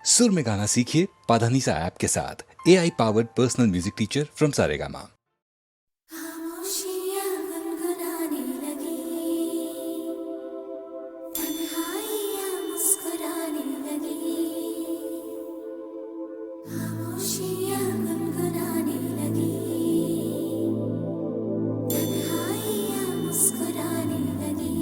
सुर में गाना सीखिए पाधानीसा ऐप के साथ। AI powered personal music teacher from Saregama. खामोशियाँ गुनगुनाने लगी, तन्हाइयाँ मुस्कुराने लगी। खामोशियाँ गुनगुनाने लगी, तन्हाइयाँ मुस्कुराने लगी।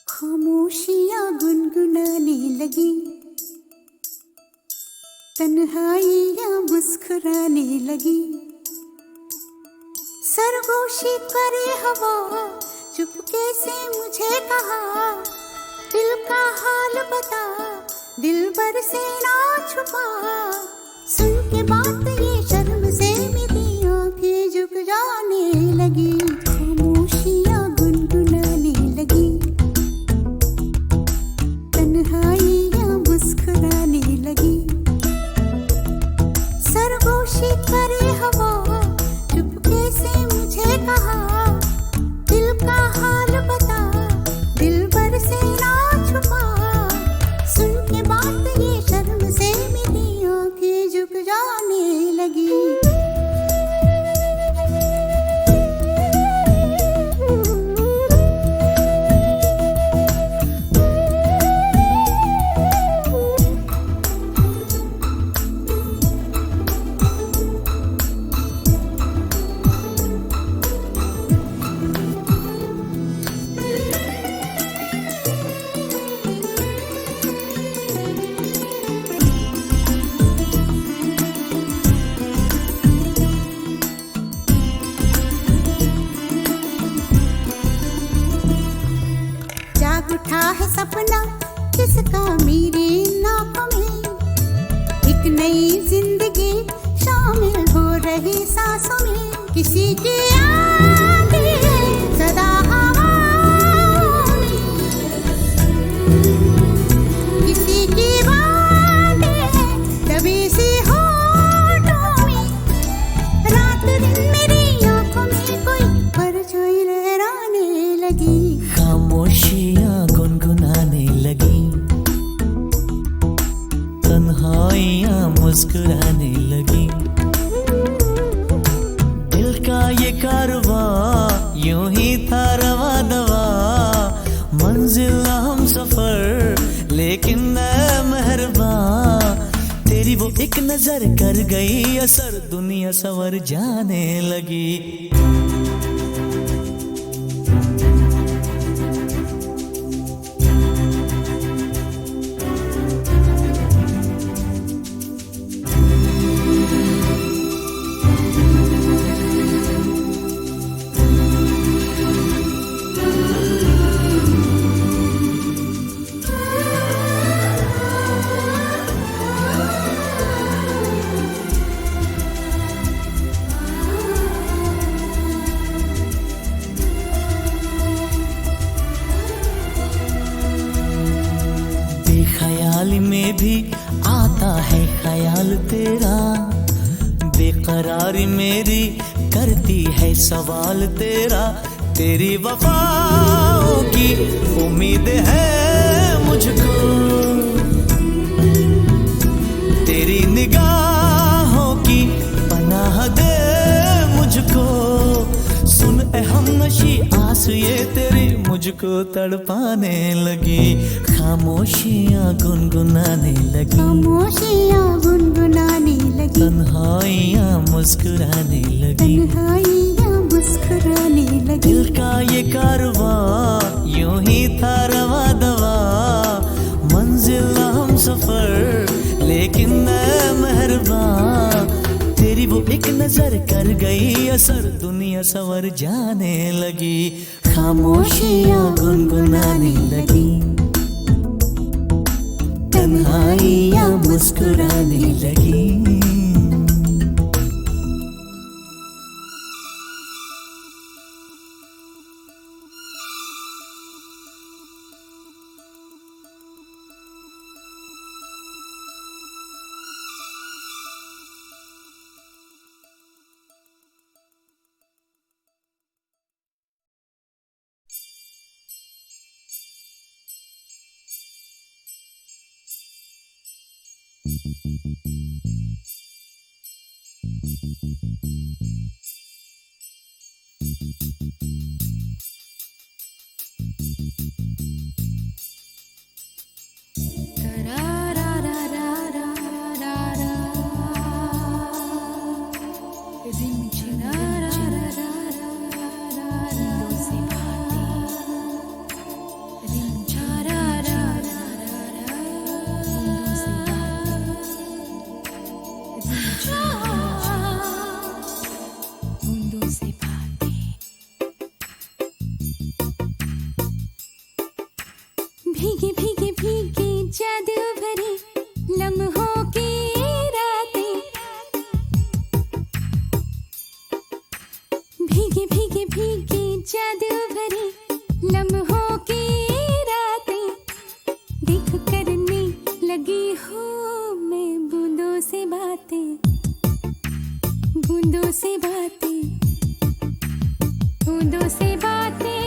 खामोशियाँ गुनगुनाने लगी, तन्हाइयाँ मुस्कुराने लगी। सरगोशी करे हवा, चुपके से मुझे कहा, दिल का हाल बता, दिलबर से ना छुपा। सुन के बात ये शर्म से मेरी आंखें झुक जाने लगी। खामोशियाँ गुनगुनाने लगी, तन्हाइयाँ मुस्कुराने लगी। सरगोशी करे हवा, चुपके से मुझे कहा, दिल का हाल बता, दिलबर से ना छुपा। सुन के बात ये शर्म से मेरी आंखें झुक जाने लगी। जाग उठा है सपना किसका मेरी नाकों में, एक नई जिंदगी शामिल हो रही सांसों में। किसी की आगे सदा हवाओं में, किसी की बातें दबी सी होठों में। रात दिन मेरी आंखों में कोई परछाई लहराने लगी। खामोशियाँ गुनगुनाने लगी, तन्हाइयाँ मुस्कुराने लगी। दिल का ये कारवां यूं ही था रवा दवा, मंजिल हम सफर लेकिन न मेहरबान। तेरी वो एक नजर कर गई असर, दुनिया संवर जाने लगी। ख्याल में भी आता है ख्याल तेरा, बेकरारी मेरी करती है सवाल तेरा। तेरी वफाओं की उम्मीद है मुझको, तेरी निगाहों की पनाह दे मुझको। सुन ए हमनशी आस ये तेरी मुझको तड़पाने लगी। खामोशियाँ गुनगुनाने लगी, खामोशियाँ गुनगुनाने लगी, तन्हाइयाँ मुस्कुराने लगी। तन्हाइयाँ मुस्कुराने लगी। दिल का ये कारवां यूं ही था रवा दवा, मंजिल हम सफर लेकिन न मेहरबान। तेरी वो एक नजर कर गई असर, दुनिया संवर जाने लगी। खामोशियाँ गुनगुनाने लगी, आई या मुस्कुराने लगी। भीगे भीगे भीगे जादू भरी लम्हों की रातें, भीगे भीगे भीगे जादू भरी लम्हों की रातें, देख करने लगी हूँ मैं बूंदों से बातें, बूंदों से बातें, बूंदों से बातें।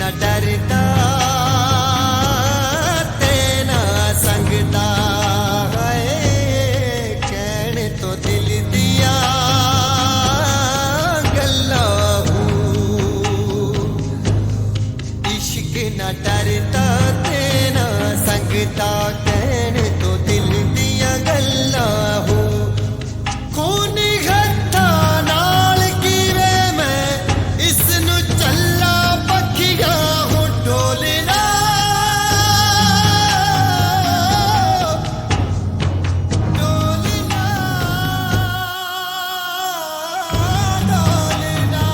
ना डरदा तेना संगदा है कहने तो दिल दिया गल्लां हूँ इश्क ना डरदा तेना संगदा कहने तो दिल दिया गल्लां हूँ खून हत्था नाल कीवे मैं इसनु चल्ला पखिया हूँ डोलना डोलना डोलना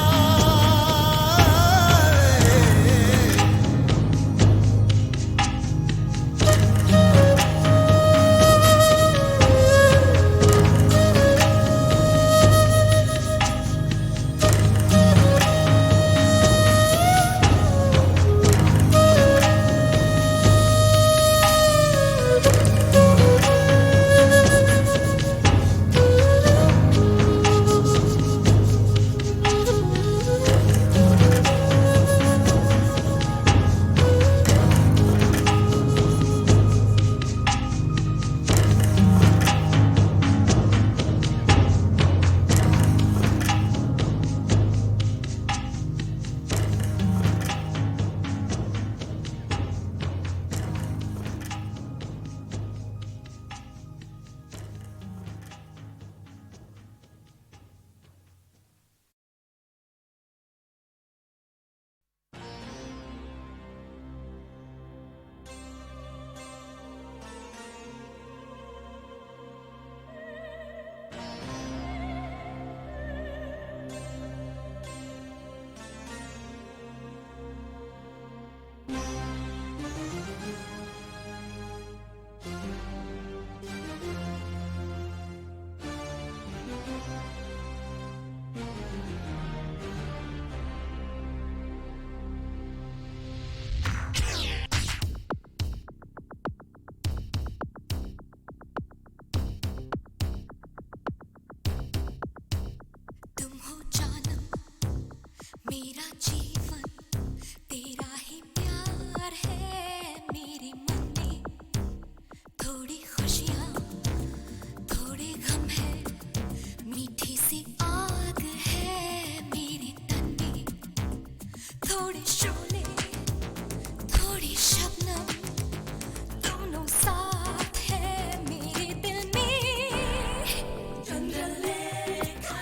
तुम हो जानम मेरा जीवन तेरा ही प्यार है मेरे मन में थोड़ी खुशियाँ थोड़े गम है मीठी सी आग है मेरे तन में थोड़े शोले थोड़ी शबनम दोनों साथ है मेरे दिल में चंद्रलेखा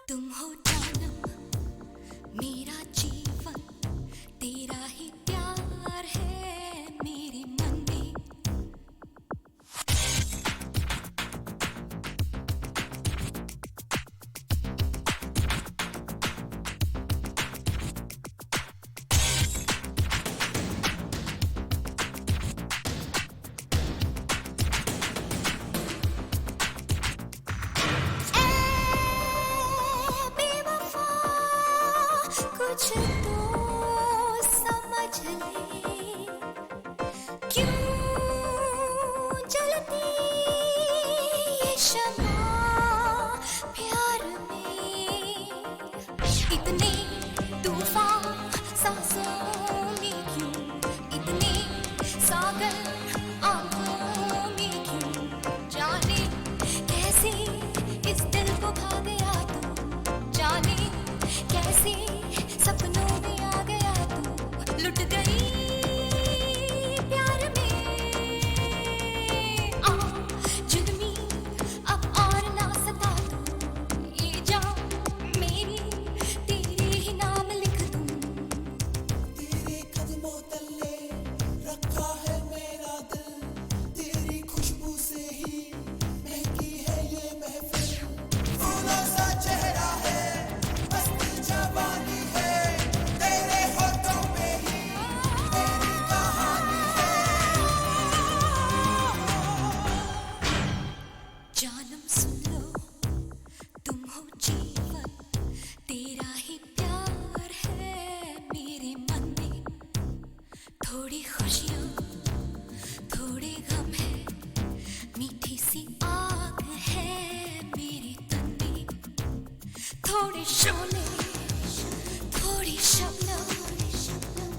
तुम हो जानम मेरा जीवन तेरा ही प्यार है मेरे मन में बेवफा कुछ तो समझ ले क्यों जलती ये शम्मा प्यार में इतने तूफान सांसों में क्यों इतने सागर आंखों में क्यों जाने कैसे इस दिल को भा गया तू जाने कैसे सपनों में थोड़ी शोले थोड़ी शबनम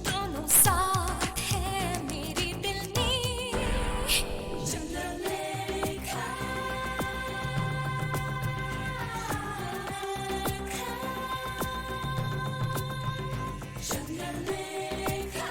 दोनों साथ है मेरे दिल में चंद्रलेखा चंद्रलेखा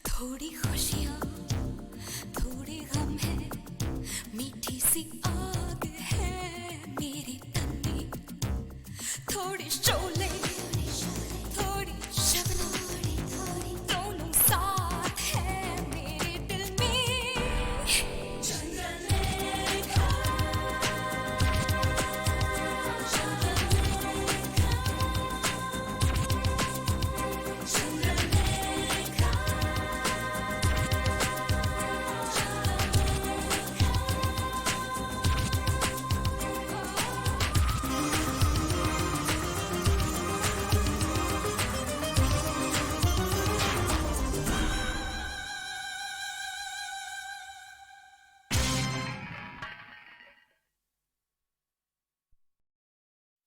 थोड़ी खुशियाँ थोड़ी गम है मीठी सी आग है मेरे तन में थोड़ी शोले थोड़ी शबनम दोनों साथ है मेरे दिल में चंद्रलेखा चंद्रलेखा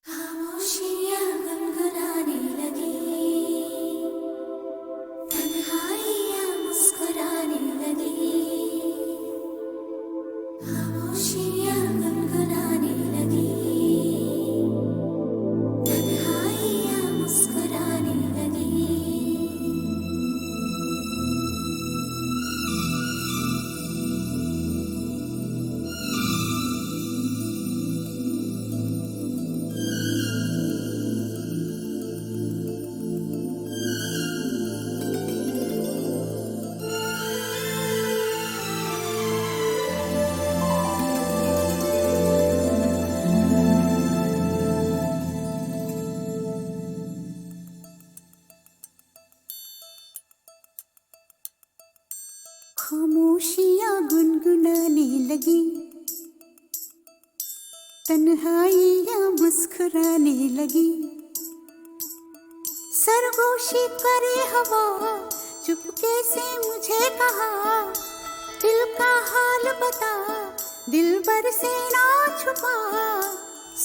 खामोशियाँ गुनगुनाने लगी तन्हाइयाँ मुस्कुराने लगी खामोशियाँ गुनगुनाने लगी तन्हाइयाँ मुस्कुराने लगी खामोशियाँ गुनगुनाने लगी तन्हाइयाँ मुस्कुराने लगी सरगोशी करे हवा चुपके से मुझे कहा दिल का हाल बता दिलबर से ना छुपा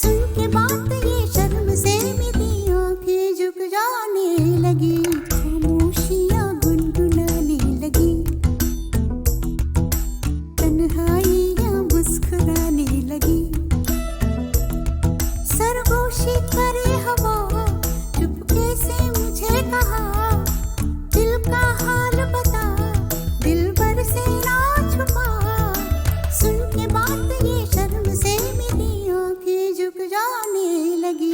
सुन के बात ये शर्म से मेरी आंखें झुक जाने लगी खामोशियाँ गुनगुनाने लगी तन्हाइयाँ मुस्कुराने लगी सरगोशी करे हवा चुपके से मुझे कहा दिल का हाल बता दिलबर से ना छुपा सुन के बात ये शर्म से मेरी आंखें झुक जाने लगी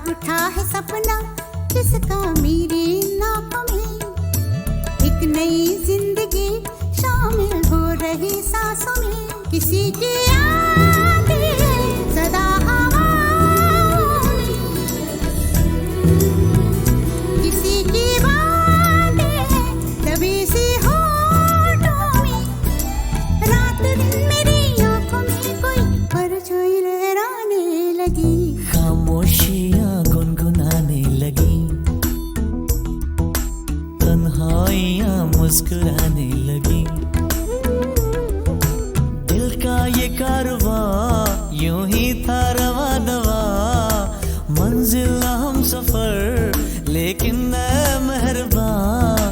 उठा है सपना किसका मेरे नाम में एक नई जिंदगी शामिल हो रही सांसों में किसी की यादें सदा हवाओं में मुस्कुराने लगी। दिल का ये कारवां यूं ही था रवा दवा, मंजिल हम सफर लेकिन मैं मेहरबान।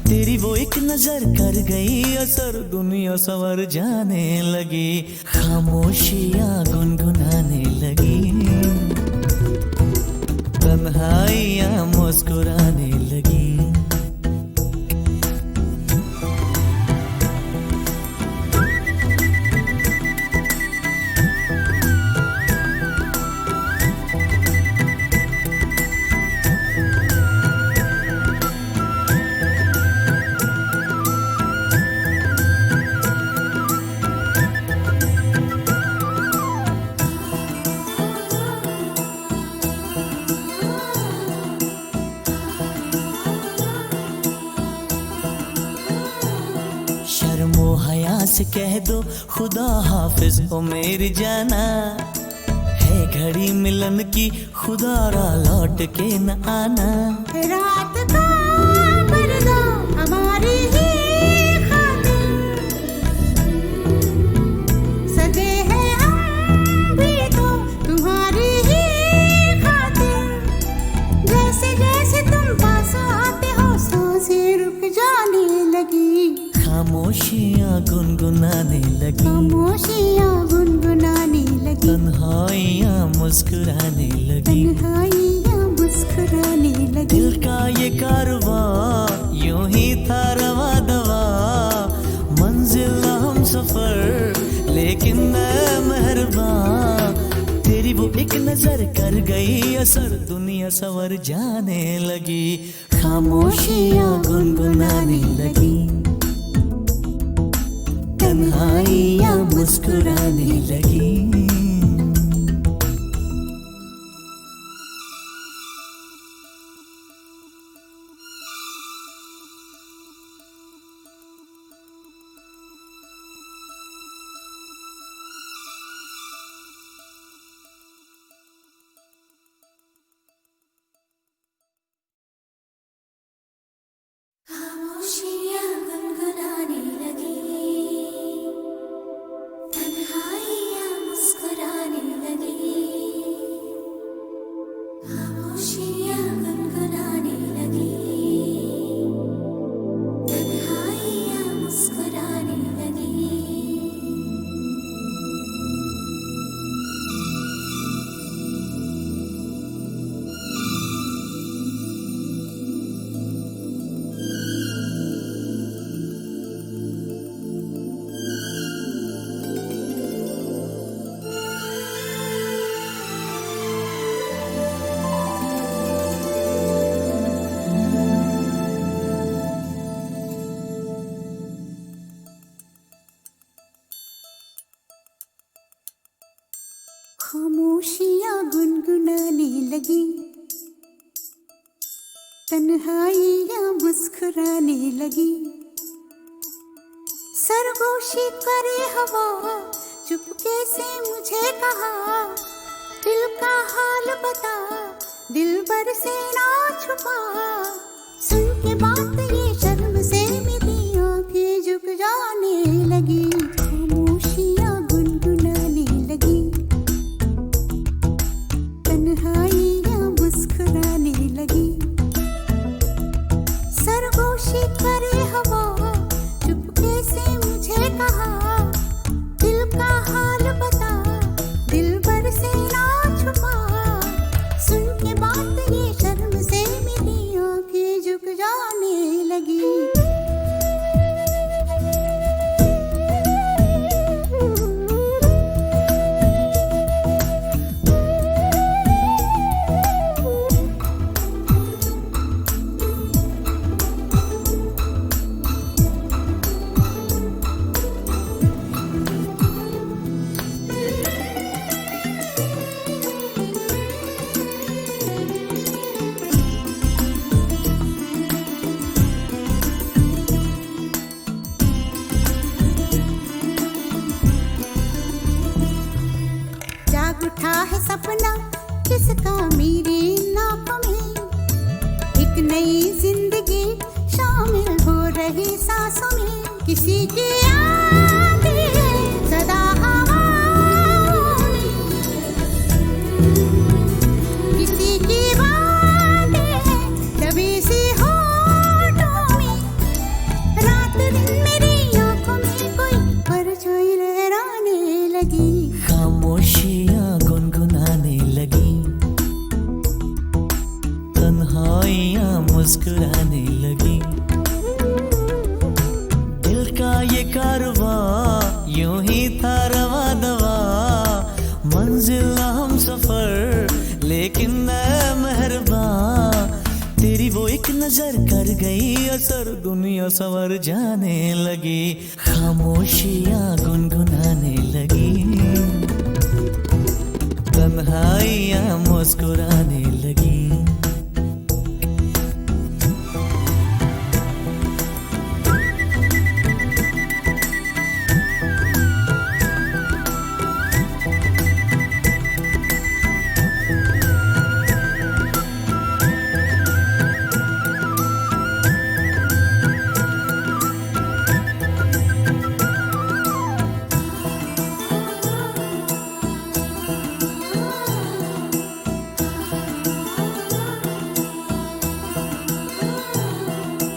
तेरी वो एक नजर कर गई असर, दुनिया संवर जाने लगी, खामोशियां गुनगुनाने लगी, तन्हाइयां मुस्कुराने लगी। शर्मो हया से कह दो खुदा हाफिज हो मेरी जाना, है घड़ी मिलन की खुदा रा लौट के न आना। रात का पर्दा हमारी ही खातिर, सजे हैं हम भी तो तुम्हारी ही खातिर। जैसे जैसे तुम पास आते हो सांसें रुक जाने लगी, खामोशियां गुनगुनाने लगी, खामोशियां गुनगुनाने लगी, तन्हाइयां मुस्कुराने लगी। तन्हाइयां मुस्कुराने लगी। दिल का ये कारवां यूं ही था रवा दवा, मंजिल हम सफर लेकिन मैं मेहरबान। तेरी वो एक नजर कर गई असर, दुनिया संवर जाने लगी, खामोशियां गुनगुनाने लगी, तन्हाइयां मुस्कुराने लगी। खामोशियां गुनगुनाने लगी, तन्हाइयां मुस्कुराने लगी, खामोशियां गुनगुनाने लगी, तन्हाइयां मुस्कुराने लगी। खामोशियां गुनगुनाने लगी, तन्हाइयां मुस्कुराने लगी। सरगोशी करे हवा चुपके से मुझे कहा, दिल का हाल बता दिल भर से ना छुपा। सुन के बात ये शर्म से मेरी आंखें झुक जाने लगी, खामोशियां गुनगुनाने लगी, तन्हाइयां मुस्कुराने लगी। सरगोशी करे हवा चुपके से मुझे कहा, दिल का हाल बता दिल भर से ना छुपा। सुन के बात ये शर्म से मेरी आंखें झुक जाने लगी। उठा है सपना किसका मेरी नाक में, एक नई जिंदगी शामिल हो रही लगी सांसों में किसी की आती है सदा हवाओं में, किसी की बातें हैं दबी सी होठों में, रात दिन मेरी आंखों में कोई परछाई लहराने लगी। खामोशियां गुनगुनाने लगी, तन्हाइयां मुस्कुराने लगी। दिल का ये कारवां यूं ही था रवा दवा, मंजिल हम सफर लेकिन मैं मेहरबान। तेरी वो एक नजर कर गई असर, दुनिया संवर जाने लगी। खामोशियां गुनगुनाने लगी, तन्हाइयां मुस्कुराने लगी।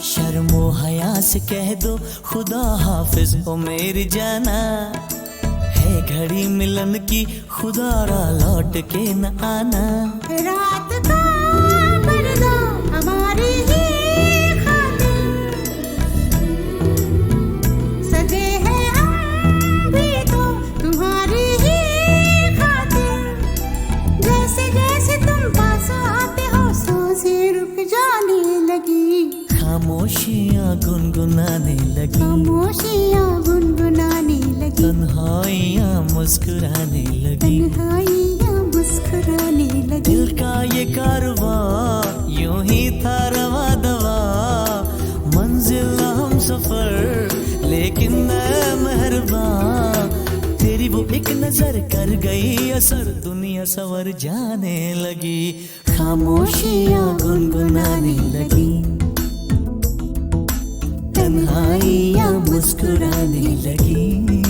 शर्मो हया से कह दो खुदा हाफिज हो मेरी जाना, है घड़ी मिलन की खुदा रा लौट के न आना। रात का पर्दा हमारी ही खातिर सजे हैं हम भी तो तुम्हारी ही खातिर, जैसे जैसे तुम पास आते हो सांसें रुक जाने लगी। खामोशियां गुनगुनाने लगी, खामोशियां गुनगुनाने लगी, तन्हाइयां मुस्कुराने लगी। तन्हाइयां मुस्कुराने लगी। दिल का ये कारवां यूं ही था रवा दवा, मंजिल हम सफर लेकिन मैं मेहरबान। तेरी वो एक नजर कर गई असर, दुनिया संवर जाने लगी। खामोशियां गुनगुनाने लगी, तन्हाइयां मुस्कुराने लगी।